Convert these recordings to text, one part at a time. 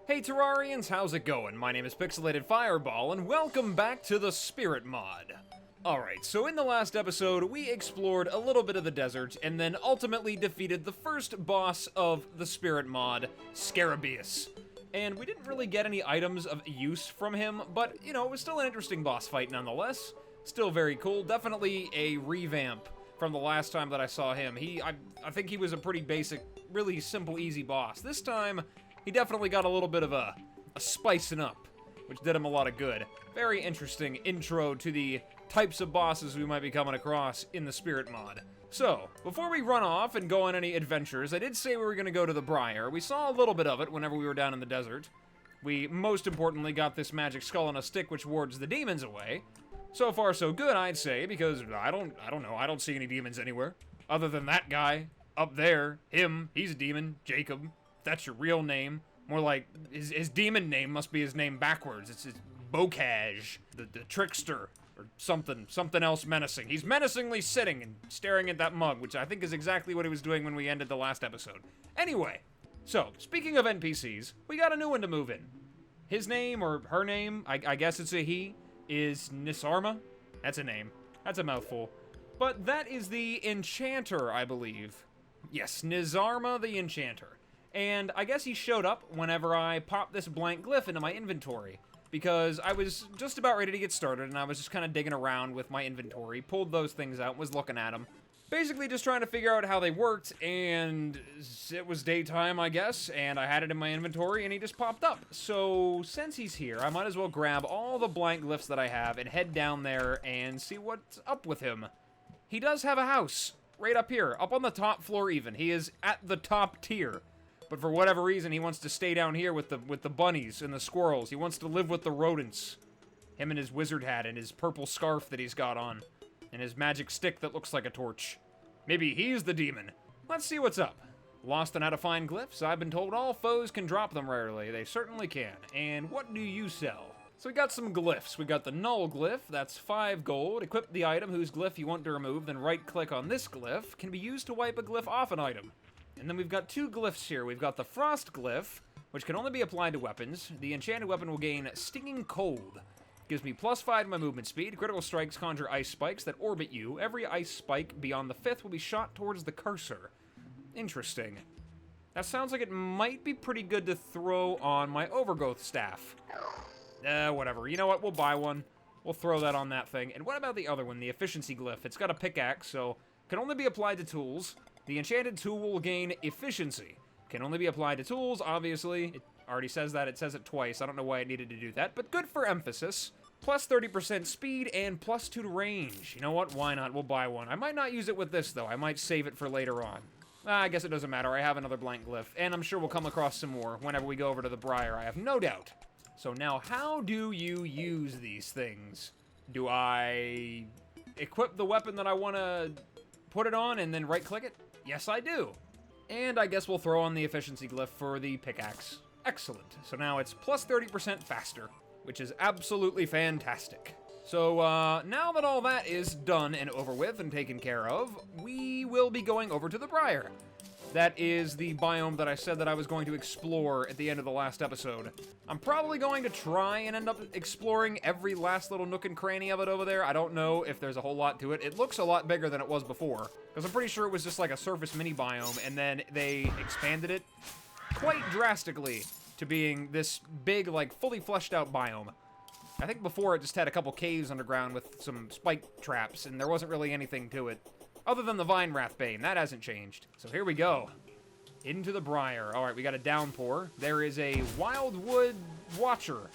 Hey Terrarians, how's it going? My name is Pixelated Fireball, and welcome back to the Spirit Mod. Alright, so in the last episode, we explored a little bit of the desert, and then ultimately defeated the first boss of the Spirit Mod, Scarabeus. And we didn't really get any items of use from him, but, you know, it was still an interesting boss fight nonetheless. Still very cool, definitely a revamp from the last time that I saw him. I think he was a pretty basic, really simple, easy boss. This time, he definitely got a little bit of a spicing up, which did him a lot of good. Very interesting intro to the types of bosses we might be coming across in the Spirit Mod. So, before we run off and go on any adventures, I did say we were going to go to the Briar. We saw a little bit of it whenever we were down in the desert. We, most importantly, got this magic skull and a stick which wards the demons away. So far, so good, I'd say, because I don't know, I don't see any demons anywhere. Other than that guy, up there, him, he's a demon, Jacob. That's your real name. More like, his demon name must be his name backwards. It's Bocage, the trickster, or something else menacing. He's menacingly sitting and staring at that mug, which I think is exactly what he was doing when we ended the last episode. Anyway, so, speaking of NPCs, we got a new one to move in. His name, or her name, I guess it's a he, is Nisarma? That's a name. That's a mouthful. But that is the Enchanter, I believe. Yes, Nisarma the Enchanter. And I guess he showed up whenever I popped this blank glyph into my inventory, because I was just about ready to get started, and I was just kind of digging around with my inventory, pulled those things out, was looking at them, basically just trying to figure out how they worked, and it was daytime, I guess, and I had it in my inventory, and he just popped up. So, since he's here, I might as well grab all the blank glyphs that I have and head down there and see what's up with him. He does have a house, right up here, up on the top floor even. He is at the top tier. But for whatever reason, he wants to stay down here with the bunnies and the squirrels. He wants to live with the rodents. Him and his wizard hat and his purple scarf that he's got on. And his magic stick that looks like a torch. Maybe he's the demon. Let's see what's up. Lost on how to find glyphs? I've been told all foes can drop them rarely. They certainly can. And what do you sell? So we got some glyphs. We got the null glyph, that's 5 gold. Equip the item whose glyph you want to remove, then right-click on this glyph. Can be used to wipe a glyph off an item. And then we've got 2 glyphs here. We've got the Frost glyph, which can only be applied to weapons. The enchanted weapon will gain Stinging Cold. Gives me +5 to my movement speed. Critical strikes conjure ice spikes that orbit you. Every ice spike beyond the 5th will be shot towards the cursor. Interesting. That sounds like it might be pretty good to throw on my overgrowth staff. Whatever. You know what? We'll buy one. We'll throw that on that thing. And what about the other one, the efficiency glyph? It's got a pickaxe, so can only be applied to tools. The enchanted tool will gain efficiency. Can only be applied to tools, obviously. It already says that. It says it twice. I don't know why it needed to do that, but good for emphasis. Plus 30% speed and +2 to range. You know what? Why not? We'll buy one. I might not use it with this, though. I might save it for later on. I guess it doesn't matter. I have another blank glyph, and I'm sure we'll come across some more whenever we go over to the Briar. I have no doubt. So now, how do you use these things? Do I equip the weapon that I want to put it on and then right-click it? Yes, I do. And I guess we'll throw on the efficiency glyph for the pickaxe. Excellent. So now it's +30% faster, which is absolutely fantastic. So, now that all that is done and over with and taken care of, we will be going over to the Briar. That is the biome that I said that I was going to explore at the end of the last episode. I'm probably going to try and end up exploring every last little nook and cranny of it over there. I don't know if there's a whole lot to it. It looks a lot bigger than it was before, because I'm pretty sure it was just like a surface mini biome, and then they expanded it quite drastically to being this big, like, fully fleshed out biome. I think before it just had a couple caves underground with some spike traps, and there wasn't really anything to it. Other than the Vine Rathbane, that hasn't changed. So here we go. Into the Briar. Alright, we got a downpour. There is a Wildwood Watcher.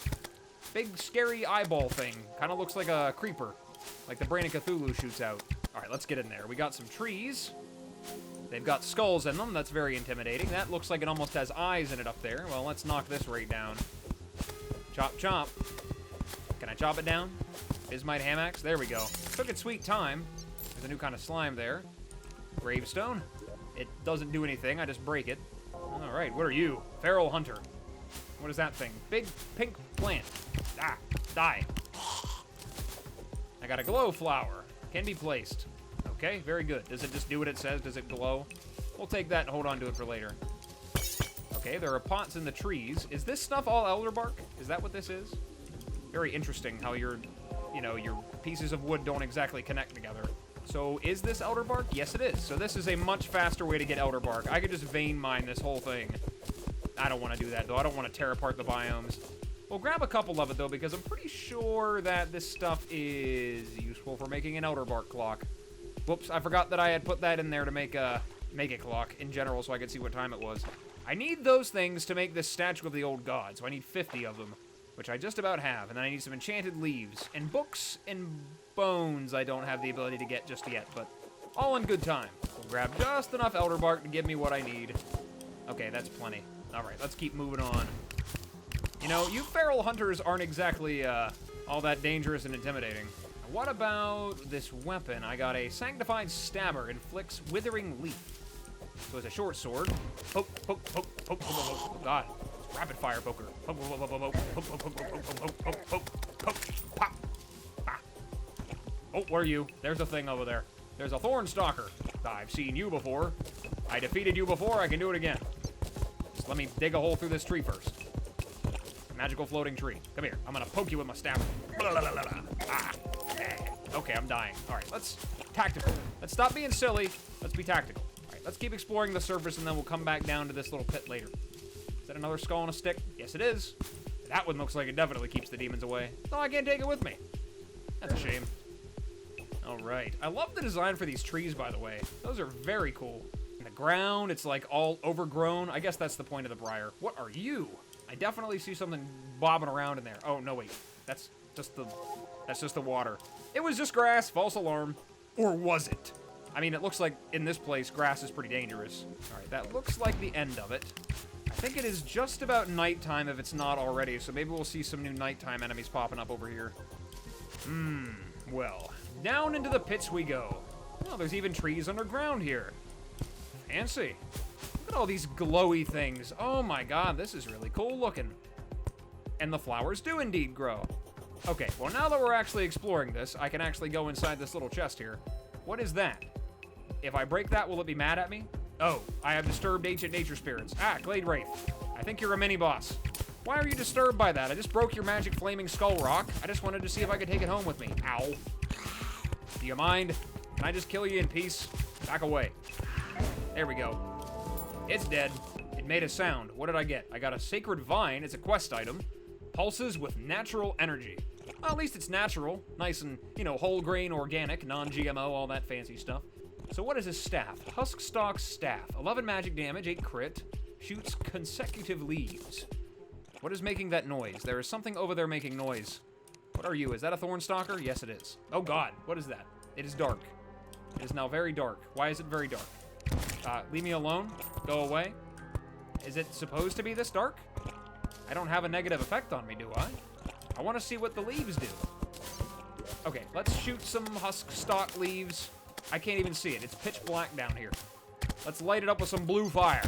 Big, scary eyeball thing. Kind of looks like a creeper. Like the Brain of Cthulhu shoots out. Alright, let's get in there. We got some trees. They've got skulls in them. That's very intimidating. That looks like it almost has eyes in it up there. Well, let's knock this right down. Chop, chop. Can I chop it down? Bismite Hamax. There we go. Took its sweet time. There's a new kind of slime there. Gravestone. It doesn't do anything, I just break it. Alright, what are you? Feral Hunter. What is that thing? Big pink plant. Ah, die. I got a glow flower. Can be placed. Okay, very good. Does it just do what it says? Does it glow? We'll take that and hold on to it for later. Okay, there are pots in the trees. Is this stuff all elder bark? Is that what this is? Very interesting how your pieces of wood don't exactly connect together. So is this elder bark? Yes, it is. So this is a much faster way to get elder bark. I could just vein mine this whole thing. I don't want to do that, though. I don't want to tear apart the biomes. We'll grab a couple of it, though, because I'm pretty sure that this stuff is useful for making an elder bark clock. Whoops, I forgot that I had put that in there to make a clock in general so I could see what time it was. I need those things to make this statue of the old god, so I need 50 of them, which I just about have, and then I need some enchanted leaves. And books and bones I don't have the ability to get just yet, but all in good time. We'll grab just enough elder bark to give me what I need. Okay, that's plenty. Alright, let's keep moving on. You know, you feral hunters aren't exactly all that dangerous and intimidating. What about this weapon? I got a Sanctified Stabber, inflicts Withering Leaf. So it's a short sword. Poke, poke, poke, poke, poke, poke. Oh god. Rapid fire poker. Poke, poke, poke, poke, poke, poke, poke, poke, poke, poke, poke, poke, pop. Ah. Oh, where are you? There's a thing over there. There's a Thorn Stalker. I've seen you before. I defeated you before, I can do it again. Just let me dig a hole through this tree first. Magical floating tree. Come here. I'm gonna poke you with my stabber. Ah. Okay, I'm dying. Alright, let's... Tactical. Let's stop being silly. Let's be tactical. Alright, let's keep exploring the surface, and then we'll come back down to this little pit later. Is that another skull on a stick? Yes, it is. That one looks like it definitely keeps the demons away. No, I can't take it with me. That's a shame. Alright. I love the design for these trees, by the way. Those are very cool. In the ground, it's like all overgrown. I guess that's the point of the Briar. What are you? I definitely see something bobbing around in there. Oh, no, wait. That's just the water. It was just grass. False alarm. Or was it? I mean, it looks like in this place, grass is pretty dangerous. All right, that looks like the end of it. I think it is just about nighttime if it's not already, so maybe we'll see some new nighttime enemies popping up over here. Well, down into the pits we go. Oh, there's even trees underground here. Fancy. Look at all these glowy things. Oh my god, this is really cool looking. And the flowers do indeed grow. Okay, well now that we're actually exploring this, I can actually go inside this little chest here. What is that? If I break that, will it be mad at me? Oh, I have disturbed ancient nature spirits. Ah, Glade Wraith. I think you're a mini-boss. Why are you disturbed by that? I just broke your magic flaming skull rock. I just wanted to see if I could take it home with me. Ow. Do you mind? Can I just kill you in peace? Back away. There we go. It's dead. It made a sound. What did I get? I got a Sacred Vine. It's a quest item. Pulses with natural energy. Well, at least it's natural. Nice and, you know, whole grain, organic, non-GMO, all that fancy stuff. So what is his staff? Huskstalk Staff. 11 magic damage, 8 crit. Shoots consecutive leaves. What is making that noise? There is something over there making noise. What are you? Is that a Thorn Stalker? Yes, it is. Oh god, what is that? It is dark. It is now very dark. Why is it very dark? Leave me alone. Go away. Is it supposed to be this dark? I don't have a negative effect on me, do I? I want to see what the leaves do. Okay, let's shoot some husk stalk leaves. I can't even see it. It's pitch black down here. Let's light it up with some blue fire.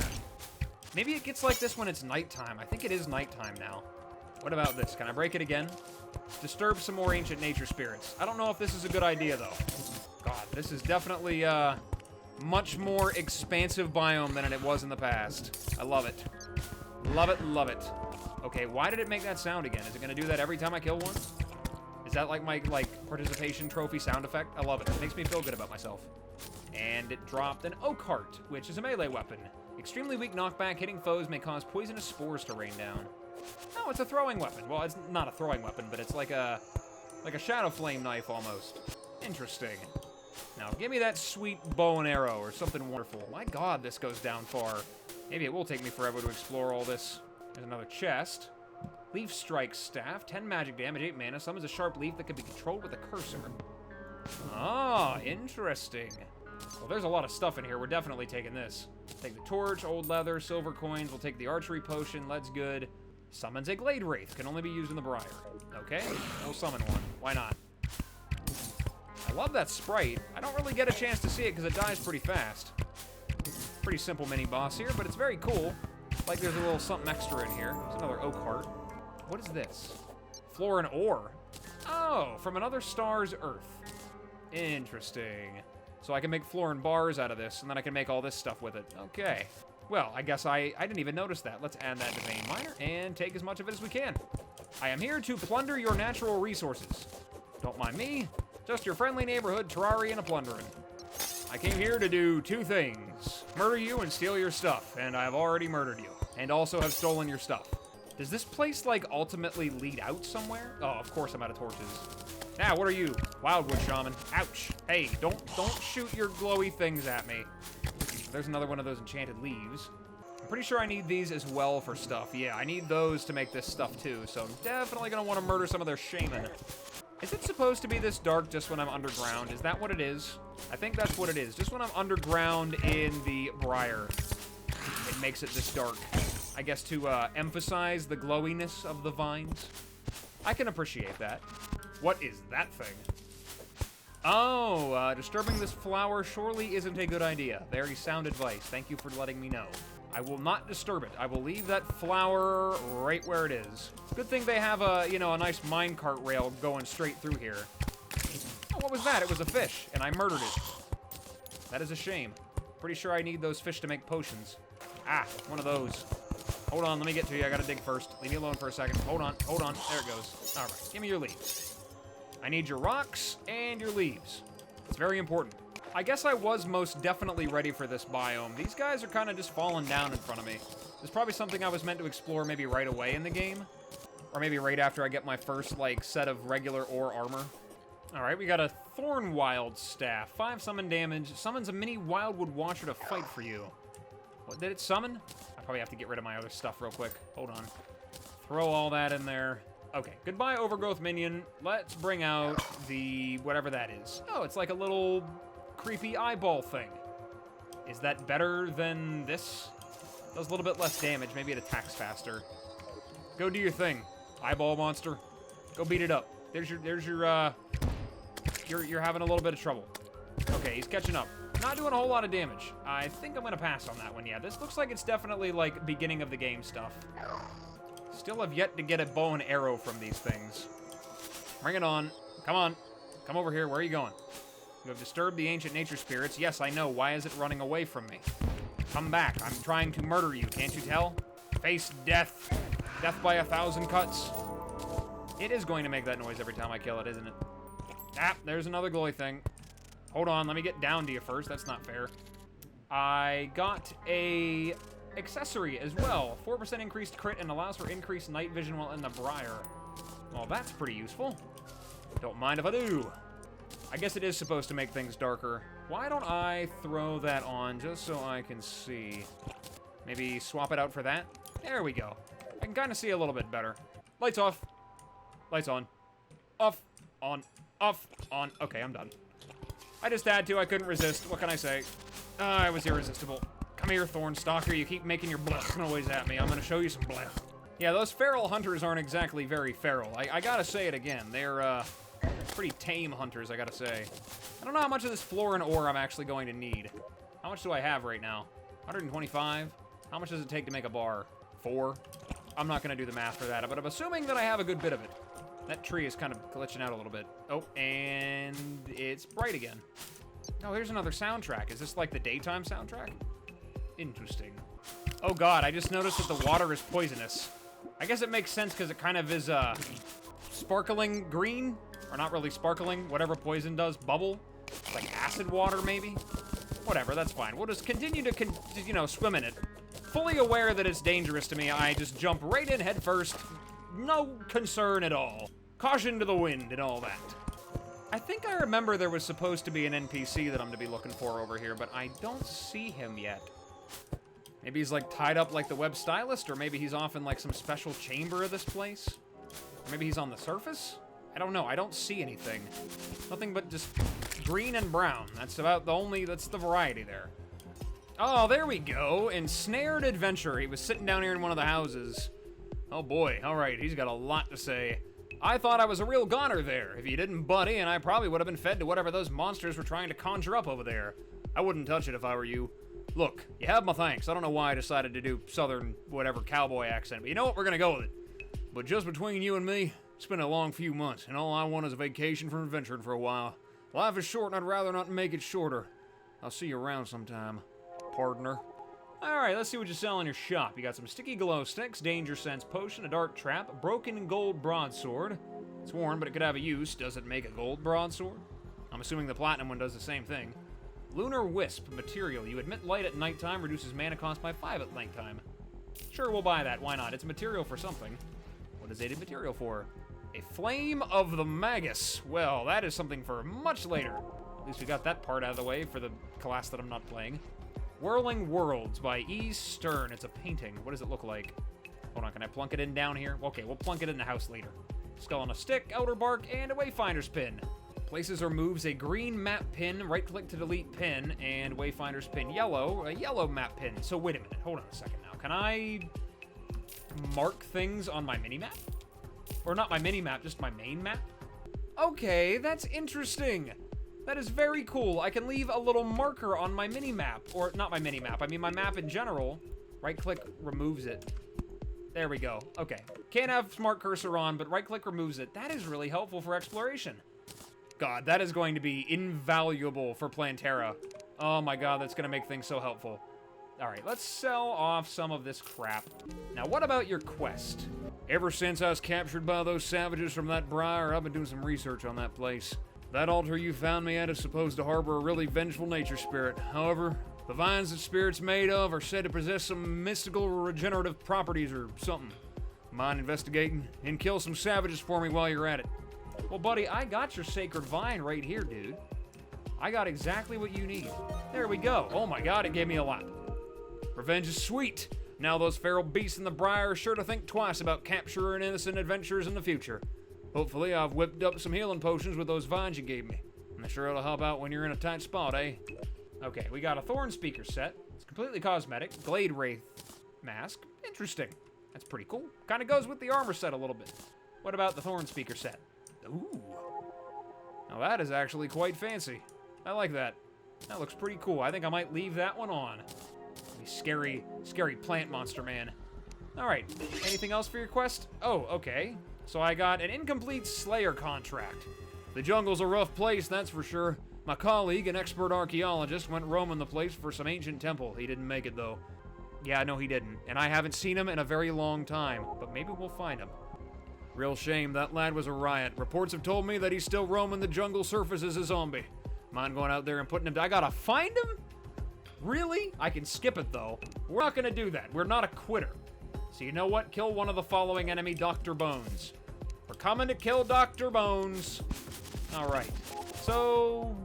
Maybe it gets like this when it's nighttime. I think it is nighttime now. What about this? Can I break it again? Disturb some more ancient nature spirits. I don't know if this is a good idea, though. God, this is definitely, much more expansive biome than it was in the past. I love it. Love it, love it. Okay, why did it make that sound again? Is it gonna do that every time I kill one? Is that like my, participation trophy sound effect? I love it. It makes me feel good about myself. And it dropped an Oak Heart, which is a melee weapon. Extremely weak knockback, hitting foes may cause poisonous spores to rain down. Oh, it's a throwing weapon. Well, it's not a throwing weapon, but it's like a Shadow Flame knife almost. Interesting. Now, give me that sweet bow and arrow or something wonderful. My god, this goes down far. Maybe it will take me forever to explore all this. There's another chest. Leaf Strike Staff, 10 magic damage, 8 mana, summons a sharp leaf that can be controlled with a cursor. Ah, interesting. Well, there's a lot of stuff in here. We're definitely taking this. Take the torch, old leather, silver coins. We'll take the archery potion. That's good. Summons a Glade Wraith. Can only be used in the Briar. Okay, we'll summon one. Why not? I love that sprite. I don't really get a chance to see it because it dies pretty fast. Pretty simple mini-boss here, but it's very cool. Like there's a little something extra in here. There's another Oak Heart. What is this? Florin Ore. Oh, from another star's Earth. Interesting. So I can make Florin bars out of this, and then I can make all this stuff with it. Okay. Well, I guess I didn't even notice that. Let's add that to Veinminer and take as much of it as we can. I am here to plunder your natural resources. Don't mind me, just your friendly neighborhood Terrarian a plundering. I came here to do two things. Murder you and steal your stuff, and I've already murdered you. And also have stolen your stuff. Does this place, like, ultimately lead out somewhere? Oh, of course I'm out of torches. Now, what are you? Wildwood Shaman. Ouch. Hey, don't shoot your glowy things at me. There's another one of those enchanted leaves. I'm pretty sure I need these as well for stuff. Yeah, I need those to make this stuff too, so I'm definitely gonna want to murder some of their shaman. Is it supposed to be this dark just when I'm underground? Is that what it is? I think that's what it is. Just when I'm underground in the Briar, it makes it this dark. I guess to emphasize the glowiness of the vines. I can appreciate that. What is that thing? Oh, disturbing this flower surely isn't a good idea. Very sound advice. Thank you for letting me know. I will not disturb it. I will leave that flower right where it is. Good thing they have a, you know, a nice minecart rail going straight through here. Oh, what was that? It was a fish, and I murdered it. That is a shame. Pretty sure I need those fish to make potions. Ah, one of those. Hold on, let me get to you. I gotta dig first. Leave me alone for a second. Hold on, hold on. There it goes. All right, give me your leaves. I need your rocks and your leaves. It's very important. I guess I was most definitely ready for this biome. These guys are kind of just falling down in front of me. There's probably something I was meant to explore maybe right away in the game. Or maybe right after I get my first, like, set of regular ore armor. Alright, we got a Thorn Wild Staff. 5 summon damage. Summons a mini Wildwood Watcher to fight for you. What did it summon? I probably have to get rid of my other stuff real quick. Hold on. Throw all that in there. Okay, goodbye overgrowth minion. Let's bring out the whatever that is. Oh, it's like a little creepy eyeball thing. Is that better than this? Does a little bit less damage. Maybe it attacks faster. Go do your thing, eyeball monster. Go beat it up. You're having a little bit of trouble. Okay, he's catching up. Not doing a whole lot of damage. I think I'm gonna pass on that one. Yeah, this looks like it's definitely like beginning of the game stuff. Still have yet to get a bow and arrow from these things. Bring it on. Come on. Come over here. Where are you going? You have disturbed the ancient nature spirits. Yes, I know. Why is it running away from me? Come back. I'm trying to murder you. Can't you tell? Face death. Death by 1,000 cuts. It is going to make that noise every time I kill it, isn't it? Ah, there's another glowy thing. Hold on. Let me get down to you first. That's not fair. I got a accessory as well. 4% increased crit and allows for increased night vision while in the Briar. Well, that's pretty useful. Don't mind if I do. I guess it is supposed to make things darker. Why don't I throw that on just so I can see? Maybe swap it out for that? There we go. I can kind of see a little bit better. Lights off. Lights on. Off. On. Off. On. Okay, I'm done. I just had to. I couldn't resist. What can I say? I was irresistible. Come here, Thornstalker. You keep making your blech noise at me. I'm going to show you some blech. Yeah, those feral hunters aren't exactly very feral. I gotta say it again. They're, pretty tame hunters, I gotta say. I don't know how much of this flora and ore I'm actually going to need. How much do I have right now? 125? How much does it take to make a bar? 4? I'm not gonna do the math for that, but I'm assuming that I have a good bit of it. That tree is kind of glitching out a little bit. Oh, and it's bright again. Oh, here's another soundtrack. Is this like the daytime soundtrack? Interesting. Oh god, I just noticed that the water is poisonous. I guess it makes sense because it kind of is, sparkling green? Or not really sparkling, whatever poison does. Bubble? Like acid water, maybe? Whatever, that's fine. We'll just continue to, you know, swim in it. Fully aware that it's dangerous to me, I just jump right in head first. No concern at all. Caution to the wind and all that. I think I remember there was supposed to be an NPC that I'm to be looking for over here, but I don't see him yet. Maybe he's like tied up like the web stylist, or maybe he's off in like some special chamber of this place. Or maybe he's on the surface? I don't know, I don't see anything. Nothing but just green and brown. That's about the only, that's the variety there. Oh, there we go. Ensnared Adventure. He was sitting down here in one of the houses. Oh boy, all right, he's got a lot to say. I thought I was a real goner there. If you didn't butt in, I probably would have been fed to whatever those monsters were trying to conjure up over there. I wouldn't touch it if I were you. Look, you have my thanks. I don't know why I decided to do southern whatever cowboy accent, but you know what? We're gonna go with it. But just between you and me, it's been a long few months, and all I want is a vacation from adventuring for a while. Life is short, and I'd rather not make it shorter. I'll see you around sometime, partner. Alright, let's see what you sell in your shop. You got some sticky glow sticks, danger sense potion, a dark trap, a broken gold broadsword. It's worn, but it could have a use. Does it make a gold broadsword? I'm assuming the platinum one does the same thing. Lunar wisp material. You emit light at nighttime, reduces mana cost by 5 at nighttime. Sure, we'll buy that. Why not? It's material for something. What is it material for? A flame of the magus. Well, that is something for much later. At least we got that part out of the way for the class that I'm not playing. Whirling Worlds by E. Stern. It's a painting. What does it look like? Hold on, can I plunk it in down here? Okay, we'll plunk it in the house later. Skull on a stick, outer bark, and a Wayfinder's pin. Places or moves a green map pin, right-click to delete pin, and Wayfinder's pin yellow, a yellow map pin. So wait a minute, hold on a second now. Can I mark things on my mini-map? Or not my mini-map, just my main map? Okay, that's interesting. That is very cool. I can leave a little marker on my mini-map. Or, not my mini-map, I mean my map in general. Right-click removes it. There we go. Okay. Can't have smart cursor on, but right-click removes it. That is really helpful for exploration. God, that is going to be invaluable for Plantera. Oh my god, that's going to make things so helpful. Alright, let's sell off some of this crap. Now, what about your quest? Ever since I was captured by those savages from that Briar, I've been doing some research on that place. That altar you found me at is supposed to harbor a really vengeful nature spirit. However, the vines that spirit's made of are said to possess some mystical regenerative properties or something. Mind investigating? And kill some savages for me while you're at it. Well, buddy, I got your sacred vine right here, dude. I got exactly what you need. There we go. Oh my god, it gave me a lot. Revenge is sweet. Now those feral beasts in the Briar are sure to think twice about capturing innocent adventurers in the future. Hopefully, I've whipped up some healing potions with those vines you gave me. I'm sure it'll help out when you're in a tight spot, eh? Okay, we got a Thorn Speaker set. It's completely cosmetic. Glade Wraith mask. Interesting. That's pretty cool. Kind of goes with the armor set a little bit. What about the Thorn Speaker set? Ooh. Now that is actually quite fancy. I like that. That looks pretty cool. I think I might leave that one on. Scary, scary plant monster, man. Alright, anything else for your quest? Oh, okay. So I got an incomplete Slayer contract. The jungle's a rough place, that's for sure. My colleague, an expert archaeologist, went roaming the place for some ancient temple. He didn't make it, though. Yeah, no, he didn't. And I haven't seen him in a very long time. But maybe we'll find him. Real shame, that lad was a riot. Reports have told me that he's still roaming the jungle surface as a zombie. Mind going out there and putting him... I gotta find him? Really? I can skip it, though. We're not gonna do that. We're not a quitter. So you know what? Kill one of the following enemy, Dr. Bones. We're coming to kill Dr. Bones. Alright. So...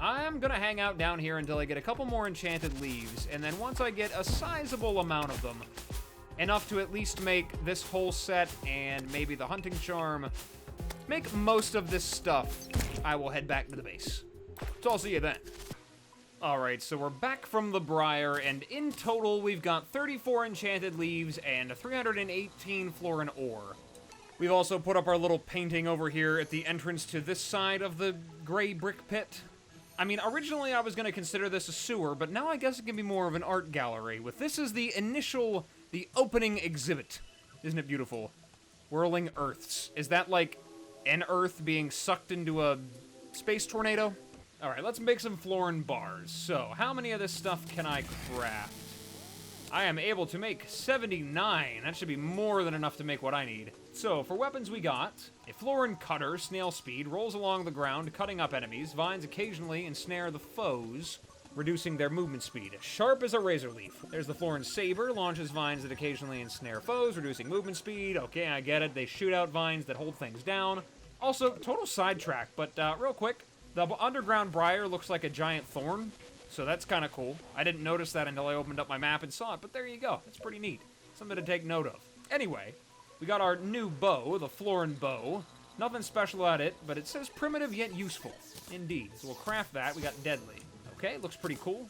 I'm gonna hang out down here until I get a couple more enchanted leaves, and then once I get a sizable amount of them, enough to at least make this whole set and maybe the hunting charm, make most of this stuff, I will head back to the base. So I'll see you then. Alright, so we're back from the Briar, and in total we've got 34 enchanted leaves and 318 florin ore. We've also put up our little painting over here at the entrance to this side of the gray brick pit. I mean, originally I was going to consider this a sewer, but now I guess it can be more of an art gallery, with this as the opening exhibit. Isn't it beautiful? Whirling Earths. Is that like an Earth being sucked into a space tornado? Alright, let's make some florin bars. So, how many of this stuff can I craft? I am able to make 79. That should be more than enough to make what I need. So, for weapons we got a florin cutter, snail speed, rolls along the ground, cutting up enemies, vines occasionally ensnare the foes, reducing their movement speed. Sharp as a razor leaf. There's the florin saber, launches vines that occasionally ensnare foes, reducing movement speed. Okay, I get it. They shoot out vines that hold things down. Also, total sidetrack, but real quick, the underground Briar looks like a giant thorn. So that's kind of cool. I didn't notice that until I opened up my map and saw it, but there you go. It's pretty neat. Something to take note of. Anyway, we got our new bow, the florin bow. Nothing special at it, but it says primitive yet useful. Indeed. So we'll craft that. We got deadly. Okay, looks pretty cool.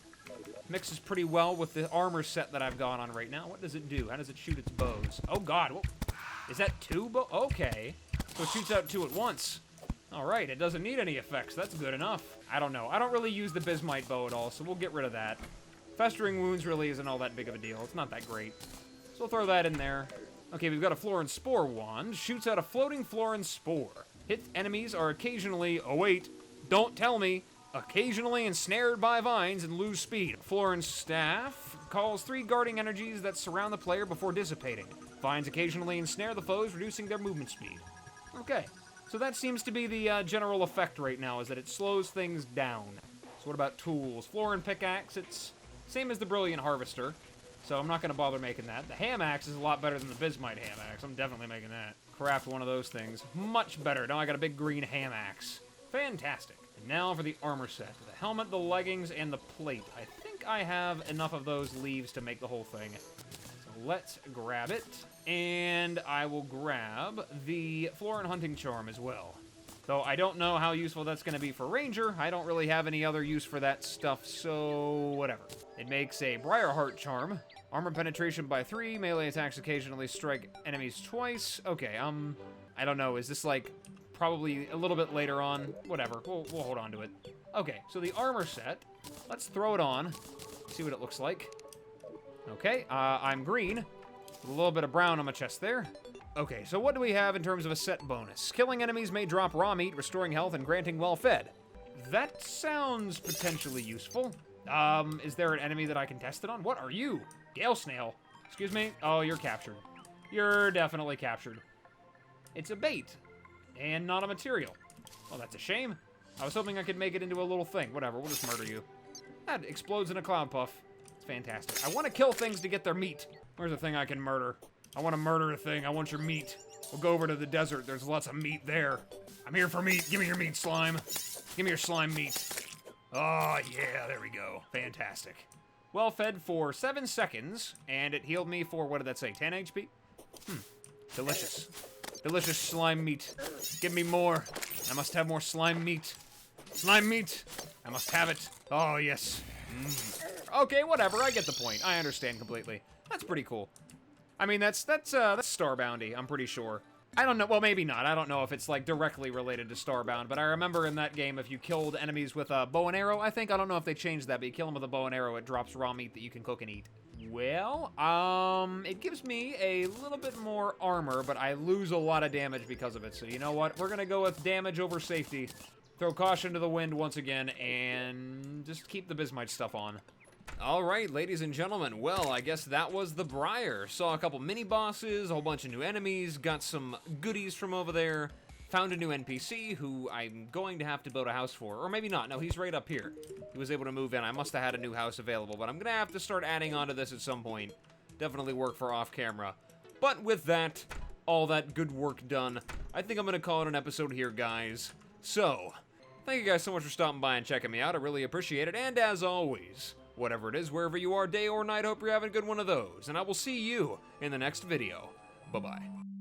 Mixes pretty well with the armor set that I've got on right now. What does it do? How does it shoot its bows? Oh god, whoa. Is that two bow? Okay. So it shoots out two at once. Alright, it doesn't need any effects. That's good enough. I don't know. I don't really use the Bismite bow at all, so we'll get rid of that. Festering Wounds really isn't all that big of a deal. It's not that great. So we'll throw that in there. Okay, we've got a Florin Spore wand. Shoots out a floating Florin Spore. Hit enemies are occasionally... Oh, wait. Don't tell me. Occasionally ensnared by vines and lose speed. Florin's staff calls 3 guarding energies that surround the player before dissipating. Vines occasionally ensnare the foes, reducing their movement speed. Okay, so that seems to be the general effect right now, is that it slows things down. So what about tools? Florin pickaxe, it's same as the Brilliant Harvester, so I'm not going to bother making that. The ham axe is a lot better than the Bismite ham axe. I'm definitely making that. Craft one of those things. Much better. Now I got a big green ham axe. Fantastic. And now for the armor set. The helmet, the leggings, and the plate. I think I have enough of those leaves to make the whole thing. So let's grab it. And I will grab the Florin hunting charm as well. Though I don't know how useful that's going to be for Ranger. I don't really have any other use for that stuff, so whatever. It makes a Briar heart charm. Armor penetration by 3. Melee attacks occasionally strike enemies twice. Okay, I don't know. Is this like probably a little bit later on? Whatever. We'll hold on to it. Okay, so the armor set. Let's throw it on. See what it looks like. Okay, I'm green. With a little bit of brown on my chest there. Okay, so what do we have in terms of a set bonus? Killing enemies may drop raw meat, restoring health, and granting well-fed. That sounds potentially useful. Is there an enemy that I can test it on? What are you? Gale snail. Excuse me? Oh, you're captured. You're definitely captured. It's a bait, and not a material. Well, that's a shame. I was hoping I could make it into a little thing. Whatever, we'll just murder you. That explodes in a cloud puff. It's fantastic. I want to kill things to get their meat. Where's the thing I can murder? I want to murder a thing. I want your meat. We'll go over to the desert. There's lots of meat there. I'm here for meat. Give me your meat, slime. Give me your slime meat. Oh, yeah, there we go. Fantastic. Well fed for 7 seconds, and it healed me for, what did that say, 10 HP? Delicious. Delicious slime meat. Give me more. I must have more slime meat. Slime meat. I must have it. Oh, yes. Okay, whatever. I get the point. I understand completely. That's pretty cool. I mean, that's Star Bounty, I'm pretty sure. I don't know, well, maybe not. I don't know if it's, like, directly related to Starbound, but I remember in that game, if you killed enemies with a bow and arrow, I don't know if they changed that, but you kill them with a bow and arrow, it drops raw meat that you can cook and eat. Well, it gives me a little bit more armor, but I lose a lot of damage because of it, so you know what? We're gonna go with damage over safety, throw caution to the wind once again, and just keep the Bismite stuff on. Alright, ladies and gentlemen, well, I guess that was the Briar. Saw a couple mini-bosses, a whole bunch of new enemies, got some goodies from over there, found a new NPC who I'm going to have to build a house for. Or maybe not, no, he's right up here. He was able to move in. I must have had a new house available, but I'm going to have to start adding on to this at some point. Definitely work for off-camera. But with that, all that good work done, I think I'm going to call it an episode here, guys. So, thank you guys so much for stopping by and checking me out. I really appreciate it, and as always, whatever it is, wherever you are, day or night, hope you're having a good one of those, and I will see you in the next video. Bye-bye.